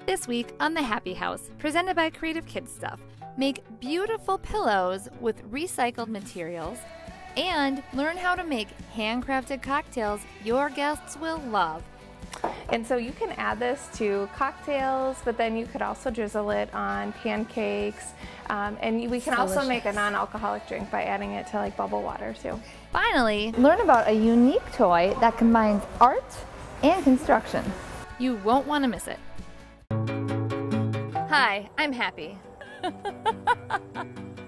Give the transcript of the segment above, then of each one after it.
This week on The Happy House, presented by Creative Kids Stuff, make beautiful pillows with recycled materials and learn how to make handcrafted cocktails your guests will love. And so you can add this to cocktails, but then you could also drizzle it on pancakes. And we can also make a non-alcoholic drink by adding it to like bubble water too. Finally, learn about a unique toy that combines art and construction. You won't want to miss it. Hi, I'm Happy.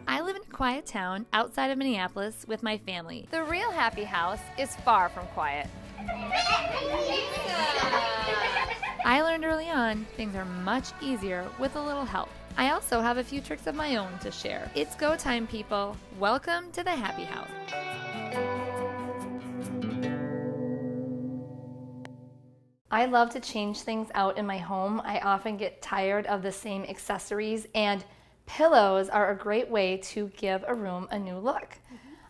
I live in a quiet town outside of Minneapolis with my family. The real Happy House is far from quiet. I learned early on things are much easier with a little help. I also have a few tricks of my own to share. It's go time, people. Welcome to the Happy House. I love to change things out in my home. I often get tired of the same accessories, and pillows are a great way to give a room a new look.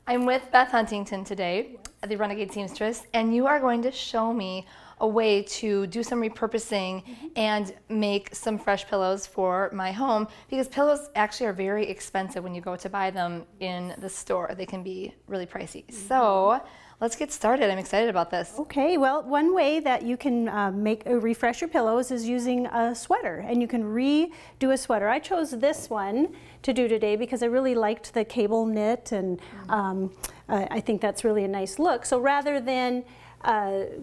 I'm with Beth Huntington today, the Renegade Seamstress, and you are going to show me a way to do some repurposing and make some fresh pillows for my home, because pillows actually are very expensive when you go to buy them in the store. They can be really pricey. So let's get started. I'm excited about this. Okay, well, one way that you can refresh your pillows is using a sweater, and you can redo a sweater. I chose this one to do today because I really liked the cable knit, and I think that's really a nice look. So rather than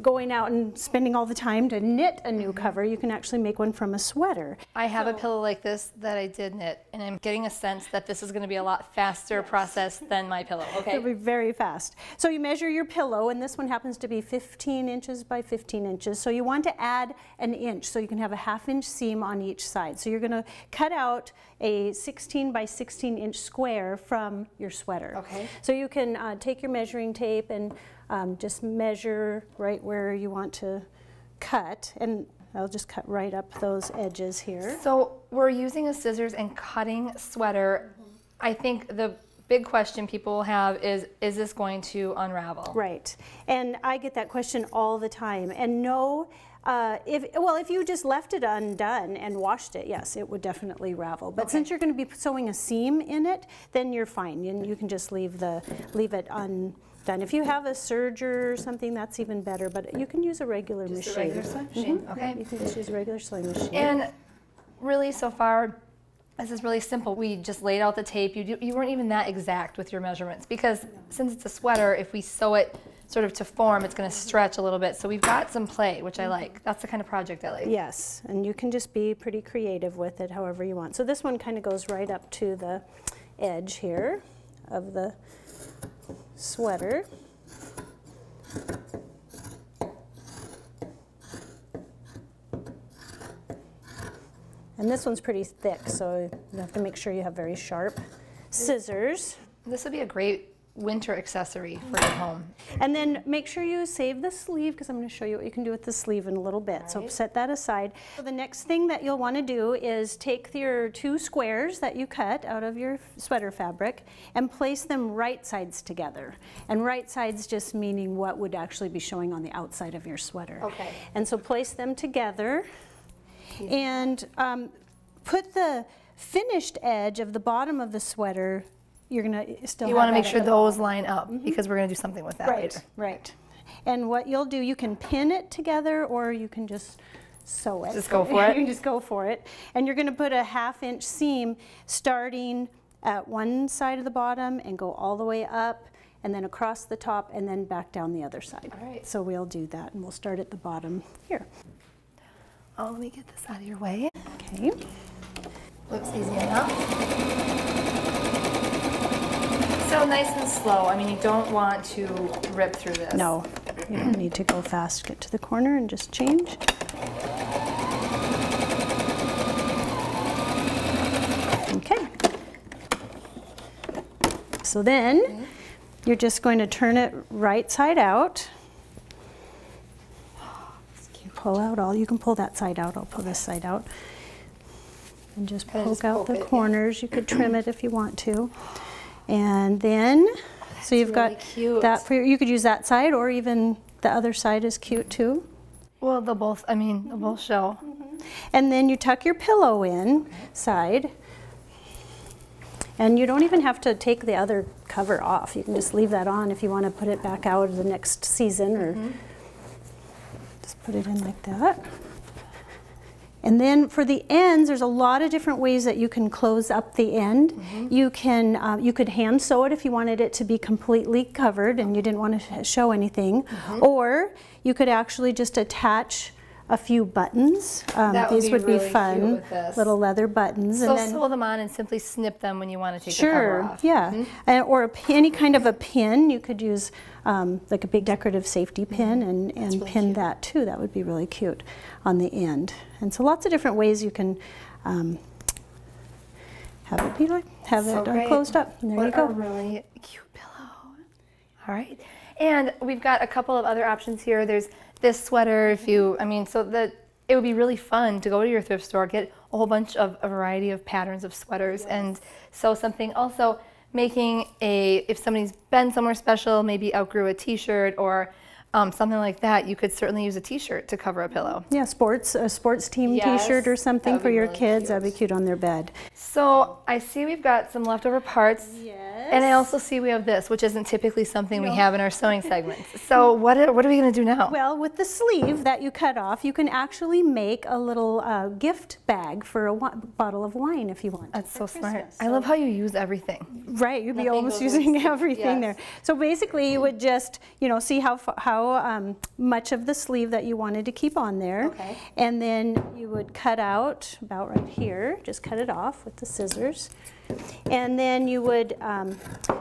going out and spending all the time to knit a new cover, you can actually make one from a sweater. I have a pillow like this that I did knit, and I'm getting a sense that this is going to be a lot faster process than my pillow. Okay. It'll be very fast. So you measure your pillow, and this one happens to be 15 inches by 15 inches. So you want to add an inch, so you can have a 1/2 inch seam on each side. So you're going to cut out a 16 by 16 inch square from your sweater. Okay. So you can take your measuring tape and just measure right where you want to cut, and I'll just cut right up those edges here. So we're using a scissors and cutting sweater. I think the big question people have is this going to unravel? Right, and I get that question all the time, and no, if you just left it undone and washed it, yes, it would definitely ravel. But since you're going to be sewing a seam in it, then you're fine, and you can just leave it undone. If you have a serger or something, that's even better, but you can use a regular machine. Just a regular sewing machine, okay. You can just use a regular sewing machine. And really, so far, this is really simple. We just laid out the tape. You weren't even that exact with your measurements, because since it's a sweater, if we sew it sort of to form, it's going to stretch a little bit. So we've got some play, which I like. That's the kind of project I like. Yes, and you can just be pretty creative with it however you want. So this one kind of goes right up to the edge here of the sweater. And this one's pretty thick, so you have to make sure you have very sharp scissors. This would be a great winter accessory for your home. And then make sure you save the sleeve, because I'm going to show you what you can do with the sleeve in a little bit. So set that aside. So the next thing that you'll want to do is take your 2 squares that you cut out of your sweater fabric and place them right sides together. And right sides just meaning what would actually be showing on the outside of your sweater. Okay. And so place them together and put the finished edge of the bottom of the sweater. You're going to still. You want to make sure those line up, because we're going to do something with that later. Right. And what you'll do, you can pin it together, or you can just sew it. Just go for it. You can just go for it. And you're going to put a 1/2 inch seam starting at one side of the bottom and go all the way up, and then across the top, and then back down the other side. All right. So we'll do that, and we'll start at the bottom here. Oh, let me get this out of your way. Okay. Looks easy enough. So nice and slow. I mean, you don't want to rip through this. No, you don't need to go fast. Get to the corner and just change. Okay. So then you're just going to turn it right side out. Pull out all, you can pull that side out, I'll pull this side out. And just poke out the corners. You could trim it if you want to. And then, so you've got that for, you could use that side, or even the other side is cute too. Well, they'll both, I mean, they'll both show. And then you tuck your pillow inside. And you don't even have to take the other cover off. You can just leave that on if you want to put it back out the next season, or just put it in like that. And then for the ends, there's a lot of different ways that you can close up the end. You could hand sew it if you wanted it to be completely covered and you didn't want to show anything. Or you could actually just attach a few buttons. These would be fun, little leather buttons. So and then sew them on and simply snip them when you want to take the cover off. Yeah, or any kind of a pin. You could use like a big decorative safety pin and really pin that too. That would be really cute on the end. And so lots of different ways you can have it be like closed up. And there you go. A really cute pillow. All right, and we've got a couple of other options here. There's this sweater, if you, so that it would be really fun to go to your thrift store, get a whole bunch of a variety of patterns of sweaters and sew something. Also, making if somebody's been somewhere special, maybe outgrew a t-shirt or something like that, you could certainly use a t-shirt to cover a pillow. Yeah, a sports team t-shirt or something for your kids. That'd be cute on their bed. So I see we've got some leftover parts. Yes. And I also see we have this, which isn't typically something we have in our sewing segments. So what are we going to do now? Well, with the sleeve that you cut off, you can actually make a little gift bag for a bottle of wine if you want. That's so smart. I love how you use everything. Right, you'd be almost using everything there. So basically you would just, see how much of the sleeve that you wanted to keep on there. Okay. And then you would cut out about right here, just cut it off with the scissors. And then you would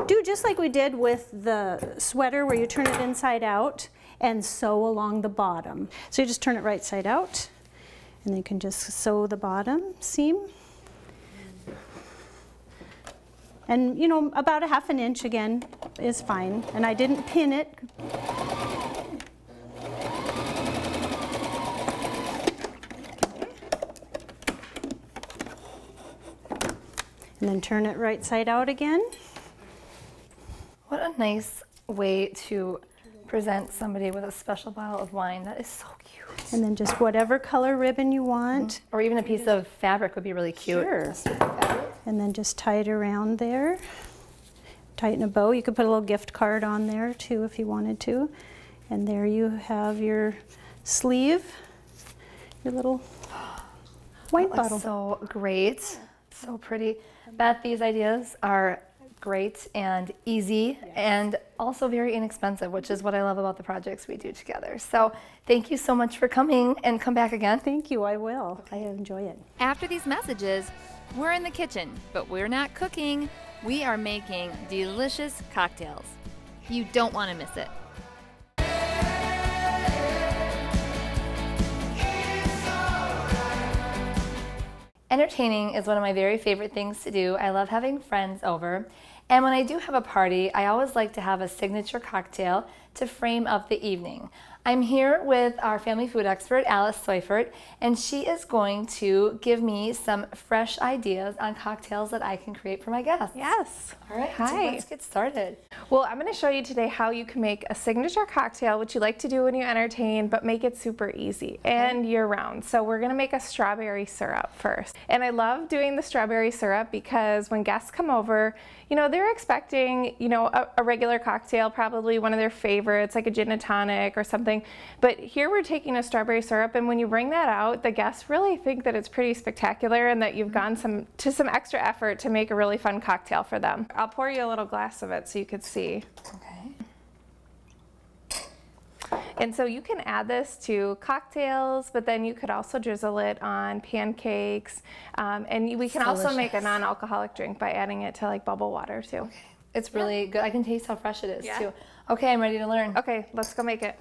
do just like we did with the sweater, where you turn it inside out and sew along the bottom. So you just turn it right side out, and then you can just sew the bottom seam. And about a ½ inch again is fine. And I didn't pin it. And then turn it right side out again. What a nice way to present somebody with a special bottle of wine. That is so cute. And then just whatever color ribbon you want. Or even a piece of fabric would be really cute. Sure. And then just tie it around there. Tighten a bow. You could put a little gift card on there too if you wanted to. And there you have your sleeve, your little wine bottle. So great. So pretty. Beth, these ideas are great and easy and also very inexpensive, which is what I love about the projects we do together. So thank you so much for coming, and come back again. Thank you, I will. I enjoy it. After these messages, we're in the kitchen, but we're not cooking. We are making delicious cocktails. You don't want to miss it. Entertaining is one of my very favorite things to do. I love having friends over. And when I do have a party, I always like to have a signature cocktail to frame up the evening. I'm here with our family food expert, Alice Seufert, and she is going to give me some fresh ideas on cocktails that I can create for my guests. Yes. All right, hi. So let's get started. Well, I'm going to show you today how you can make a signature cocktail, which you like to do when you entertain, but make it super easy and year-round. So we're going to make a strawberry syrup first. And I love doing the strawberry syrup because when guests come over, they're expecting, a regular cocktail, probably one of their favorites, like a gin and tonic or something. But here we're taking a strawberry syrup, and when you bring that out, the guests really think that it's pretty spectacular and that you've gone to some extra effort to make a really fun cocktail for them. I'll pour you a little glass of it so you could see. Okay. And so you can add this to cocktails, but then you could also drizzle it on pancakes. And we can also make a non-alcoholic drink by adding it to like bubble water too. Okay. It's really good. I can taste how fresh it is too. Okay, I'm ready to learn. Okay, let's go make it.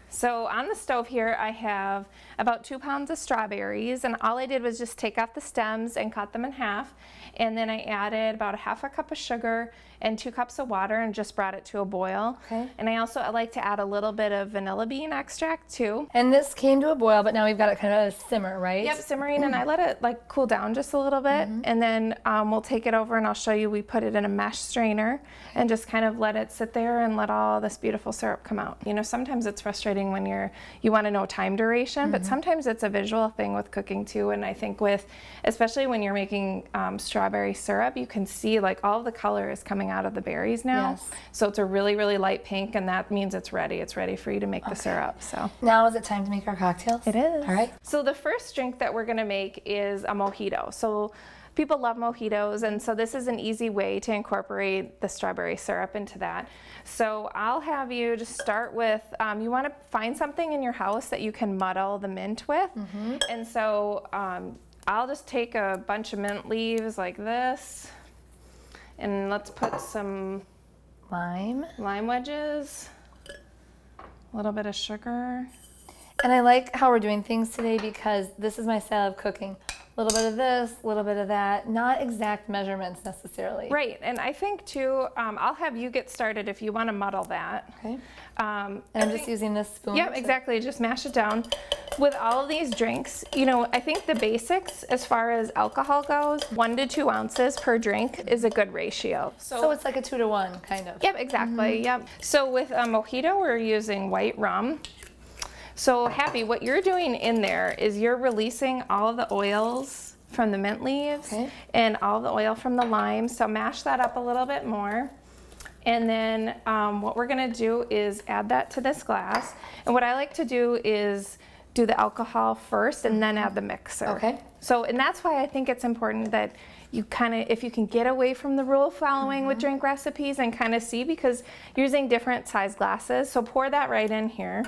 So on the stove here, I have about 2 pounds of strawberries, and all I did was just take off the stems and cut them in half. And then I added about a ½ cup of sugar and 2 cups of water and just brought it to a boil. Okay. And I like to add a little bit of vanilla bean extract too. And this came to a boil, but now we've got it kind of simmer, right? Yep, simmering, and I let it like cool down just a little bit, and then we'll take it over and I'll show you. We put it in a mesh strainer and just kind of let it sit there and let all this beautiful syrup come out. You know, sometimes it's frustrating when you want to know time duration, but sometimes it's a visual thing with cooking too. And I think especially when you're making strawberry syrup, you can see like all the color is coming out of the berries now. Yes. So it's a really, really light pink, and that means it's ready. It's ready for you to make the syrup. So now is it time to make our cocktails? it is. All right. So the first drink that we're gonna make is a mojito. So people love mojitos, and so this is an easy way to incorporate the strawberry syrup into that. So I'll have you just start with, you want to find something in your house that you can muddle the mint with. And so I'll just take a bunch of mint leaves like this, and let's put some Lime wedges, a little bit of sugar. And I like how we're doing things today because this is my style of cooking. A little bit of this, a little bit of that, not exact measurements necessarily. Right, and I think too, I'll have you get started if you want to muddle that. Okay. And I'm just using this spoon. Yep, exactly, just mash it down. With all of these drinks, you know, I think the basics as far as alcohol goes, 1 to 2 ounces per drink is a good ratio. So it's like a 2 to 1 kind of. Yep, exactly, yep. So with a mojito, we're using white rum. So Happy, what you're doing in there is you're releasing all of the oils from the mint leaves and all the oil from the lime. So mash that up a little bit more. And then what we're gonna do is add that to this glass. And what I like to do is do the alcohol first and then add the mixer. Okay. So, and that's why I think it's important that you kind of, if you can get away from the rule following with drink recipes and kind of see, because you're using different size glasses. So pour that right in here.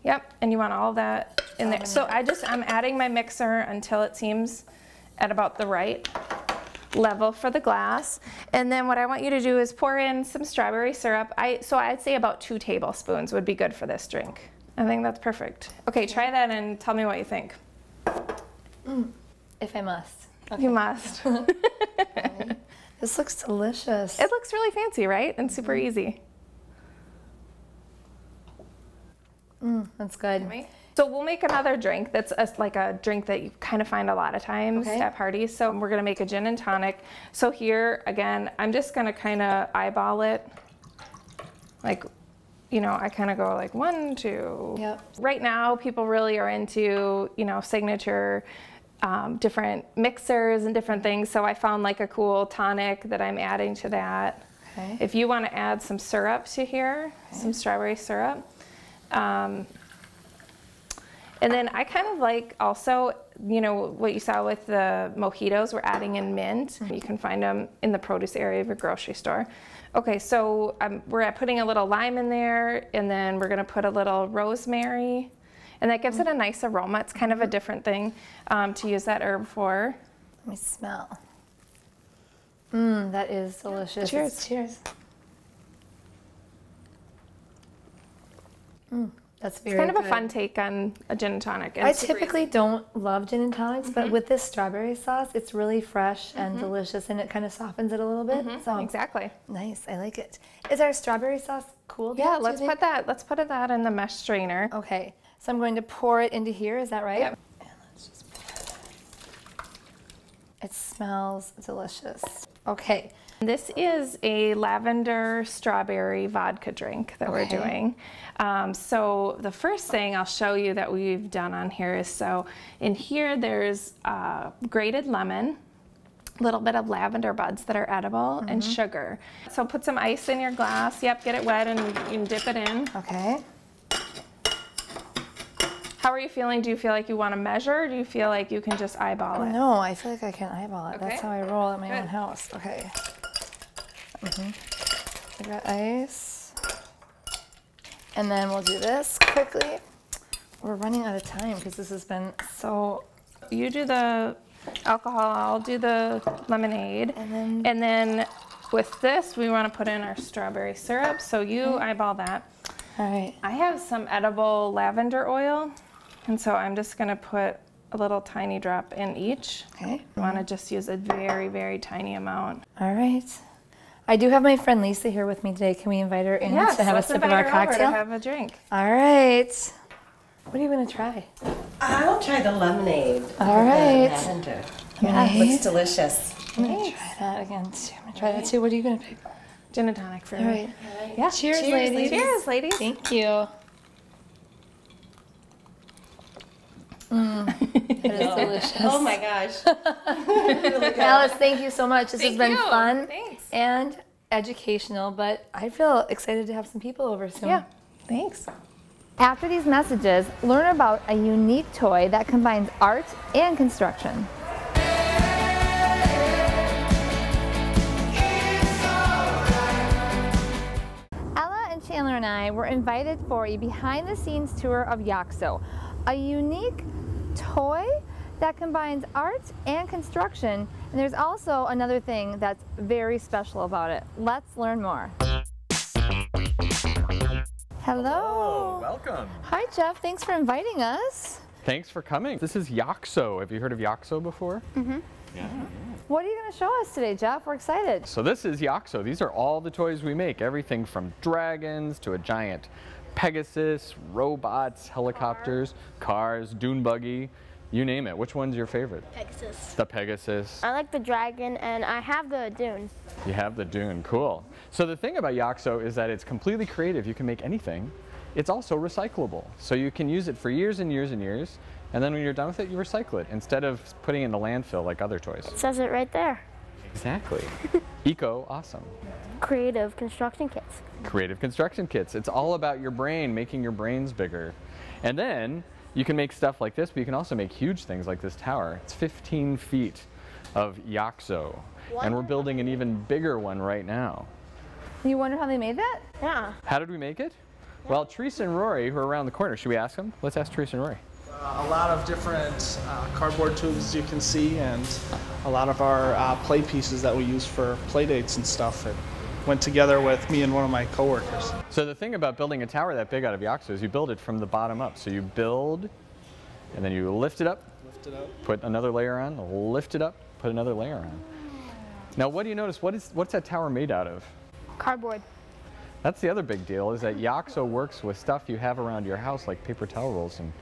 Yep, and you want all that in there. So I'm adding my mixer until it seems at about the right level for the glass. And then what I want you to do is pour in some strawberry syrup. So I'd say about 2 tablespoons would be good for this drink. I think that's perfect. Okay, try that and tell me what you think. If I must. You must. This looks delicious. It looks really fancy, right? And super easy. That's good. So we'll make another drink that's like a drink that you kind of find a lot of times at parties. So we're gonna make a gin and tonic. So here, again, I'm just gonna kind of eyeball it. Like, you know, I kind of go like 1, 2. Yep. Right now, people really are into, you know, signature different mixers and different things. So I found like a cool tonic that I'm adding to that. Okay. If you want to add some syrup to here, some strawberry syrup. And then I kind of like also, you know, what you saw with the mojitos, we're adding in mint. You can find them in the produce area of your grocery store. Okay, so we're putting a little lime in there, and then we're gonna put a little rosemary, and that gives it a nice aroma. It's kind of a different thing to use that herb for. Let me smell. That is delicious. Cheers. Cheers. That's very It's kind of good. a fun take on a gin and tonic. And I typically don't love gin and tonics, but with this strawberry sauce, it's really fresh and delicious, and it kind of softens it a little bit. So exactly. nice, I like it. Is our strawberry sauce cool? Yeah, let's put that in the mesh strainer. Okay, so I'm going to pour it into here. Is that right? Yep. And let's just pour it. It smells delicious. Okay. This is a lavender strawberry vodka drink that we're doing. So the first thing I'll show you that we've done on here is, so in here there's grated lemon, a little bit of lavender buds that are edible, and sugar. So put some ice in your glass. Yep, get it wet and you can dip it in. Okay. How are you feeling? Do you feel like you want to measure, or do you feel like you can just eyeball it? No, I feel like I can eyeball it. Okay. That's how I roll at my own house. Okay. I got ice. And then we'll do this quickly. We're running out of time because this has been so... You do the alcohol, I'll do the lemonade. And then with this, we want to put in our strawberry syrup. So you eyeball that. All right. I have some edible lavender oil. And so I'm just going to put a little tiny drop in each. Okay. You want to just use a very, very tiny amount. All right. I do have my friend Lisa here with me today. Can we invite her in to have a sip of our cocktail? To have a drink. All right. What are you going to try? I'll try the lemonade. All right. Lavender. Yeah. Looks delicious. I'm going to try that again too. I'm going to try that too. What are you going to pick? Gin and tonic for All me. right. Yeah. Cheers, ladies. Cheers, ladies. Thank you. It is delicious. Oh my gosh. Alice, thank you so much. This has been fun Thanks. and educational, but I feel excited to have some people over soon. Yeah, thanks. After these messages, learn about a unique toy that combines art and construction. Ella and Chandler and I were invited for a behind-the-scenes tour of Yaxo, a unique toy that combines art and construction, and there's also another thing that's very special about it. Let's learn more. Hello. Welcome. Hi, Jeff. Thanks for inviting us. Thanks for coming. This is Yaxo. Have you heard of Yaxo before? Mm-hmm. Yeah. What are you going to show us today, Jeff? We're excited. So this is Yaxo. These are all the toys we make. Everything from dragons to a giant Pegasus, robots, helicopters, cars, dune buggy, you name it. Which one's your favorite? Pegasus. The Pegasus. I like the dragon, and I have the dune. You have the dune. Cool. So the thing about Yaxo is that it's completely creative. You can make anything. It's also recyclable. So you can use it for years and years and years, and then when you're done with it, you recycle it instead of putting it in the landfill like other toys. It says it right there. Exactly. Eco awesome. Creative construction kits. Creative construction kits. It's all about your brain, making your brains bigger. And then you can make stuff like this, but you can also make huge things like this tower. It's 15 feet of Yaxo. And we're building an even bigger one right now. You wonder how they made that? Yeah. How did we make it? Well, Teresa and Rory, who are around the corner, should we ask them? Let's ask Teresa and Rory. A lot of different cardboard tubes you can see, and a lot of our play pieces that we use for play dates and stuff. It went together with me and one of my coworkers. So the thing about building a tower that big out of Yaxo is you build it from the bottom up. So you build, and then you lift it up, put another layer on, lift it up, put another layer on. Now what do you notice? What's that tower made out of? Cardboard. That's the other big deal, is that Yaxo works with stuff you have around your house like paper towel rolls and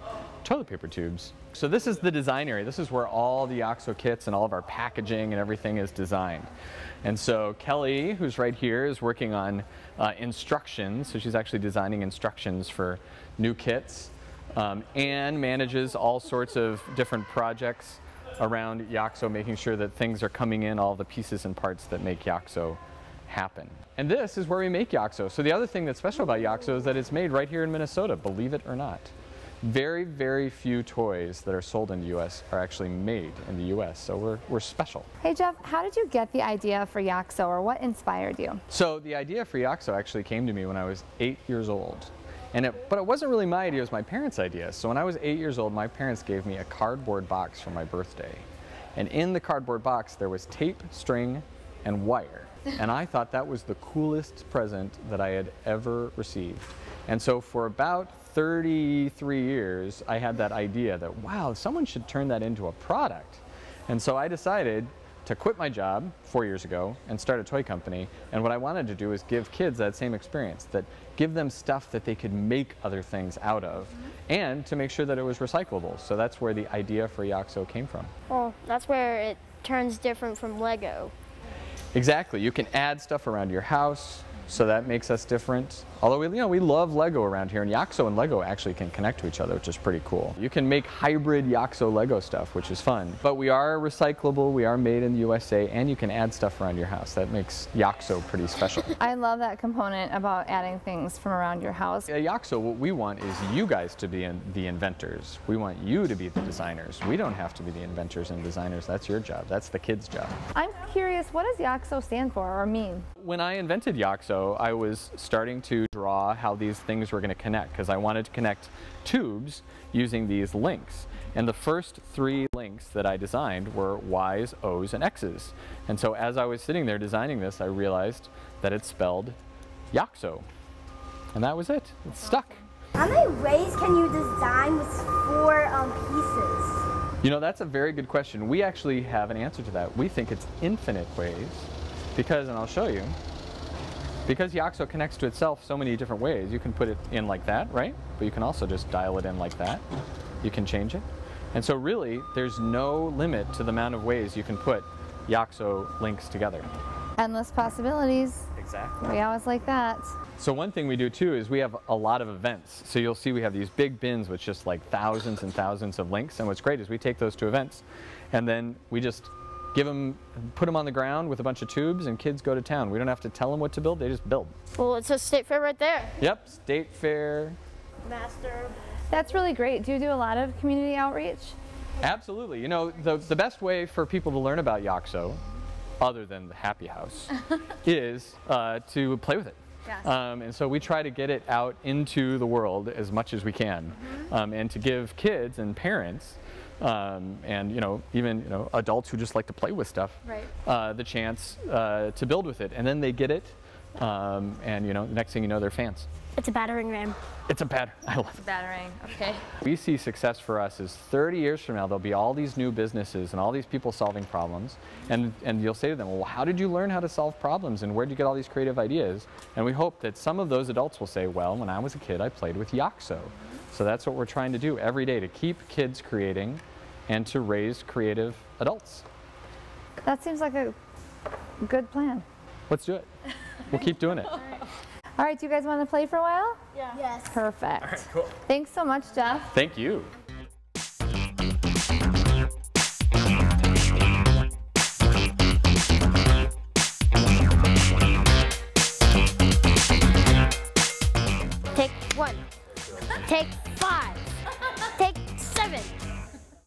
toilet paper tubes. So this is the design area. This is where all the Yaxo kits and all of our packaging and everything is designed. And so Kelly, who's right here, is working on instructions. So she's actually designing instructions for new kits. Anne manages all sorts of different projects around Yaxo, making sure that things are coming in, all the pieces and parts that make Yaxo happen. And this is where we make Yaxo. So the other thing that's special about Yaxo is that it's made right here in Minnesota, believe it or not. Very, very few toys that are sold in the U.S. are actually made in the U.S., so we're special. Hey, Jeff, how did you get the idea for Yaxo, or what inspired you? So the idea for Yaxo actually came to me when I was 8 years old. But it wasn't really my idea, it was my parents' idea. So when I was 8 years old, my parents gave me a cardboard box for my birthday. And in the cardboard box, there was tape, string, and wire. And I thought that was the coolest present that I had ever received. And so for about 33 years, I had that idea that, wow, someone should turn that into a product. And so I decided to quit my job 4 years ago and start a toy company. And what I wanted to do is give kids that same experience, that give them stuff that they could make other things out of, and to make sure that it was recyclable. So that's where the idea for Yaxo came from. Well, that's where it turns different from Lego. Exactly. You can add stuff around your house, so that makes us different. Although we love Lego around here, and Yaxo and Lego actually can connect to each other, which is pretty cool. You can make hybrid Yaxo Lego stuff, which is fun. But we are recyclable, we are made in the USA, and you can add stuff around your house. That makes Yaxo pretty special. I love that component about adding things from around your house. At Yaxo, what we want is you guys to be the inventors. We want you to be the designers. We don't have to be the inventors and designers. That's your job. That's the kids' job. I'm curious, what does Yaxo stand for or mean? When I invented Yaxo, I was starting to draw how these things were going to connect, because I wanted to connect tubes using these links. And the first 3 links that I designed were Y's, O's, and X's. And so as I was sitting there designing this, I realized that it spelled Yaxo. And that was it. It stuck. How many ways can you design with 4 pieces? You know, that's a very good question. We actually have an answer to that. We think it's infinite ways because, and I'll show you, because Yaxo connects to itself so many different ways. You can put it in like that, right? But you can also just dial it in like that. You can change it. And so really, there's no limit to the amount of ways you can put Yaxo links together. Endless possibilities. Exactly. We always like that. So one thing we do too is we have a lot of events. So you'll see we have these big bins with just like thousands and thousands of links. And what's great is we take those to events and then we just put them on the ground with a bunch of tubes and kids go to town. We don't have to tell them what to build, they just build. Well, it says State Fair right there. Yep, State Fair. Master. That's really great. Do you do a lot of community outreach? Absolutely. You know, the best way for people to learn about Yaxo, other than the happy house, is to play with it. Yes. And so we try to get it out into the world as much as we can, and to give kids and parents, and even adults who just like to play with stuff, Right. the chance to build with it, and then they get it, and the next thing you know, they're fans. It's a battering ram. It's a pattern. I love it. Battering. Okay. We see success for us is 30 years from now, there'll be all these new businesses and all these people solving problems. And you'll say to them, well, how did you learn how to solve problems and where did you get all these creative ideas? And we hope that some of those adults will say, well, when I was a kid, I played with Yaxo. So that's what we're trying to do every day, to keep kids creating and to raise creative adults. That seems like a good plan. Let's do it. We'll keep doing it. All right, do you guys want to play for a while? Yeah. Yes. Perfect. All right, cool. Thanks so much, Jeff. Thank you. Take one. Take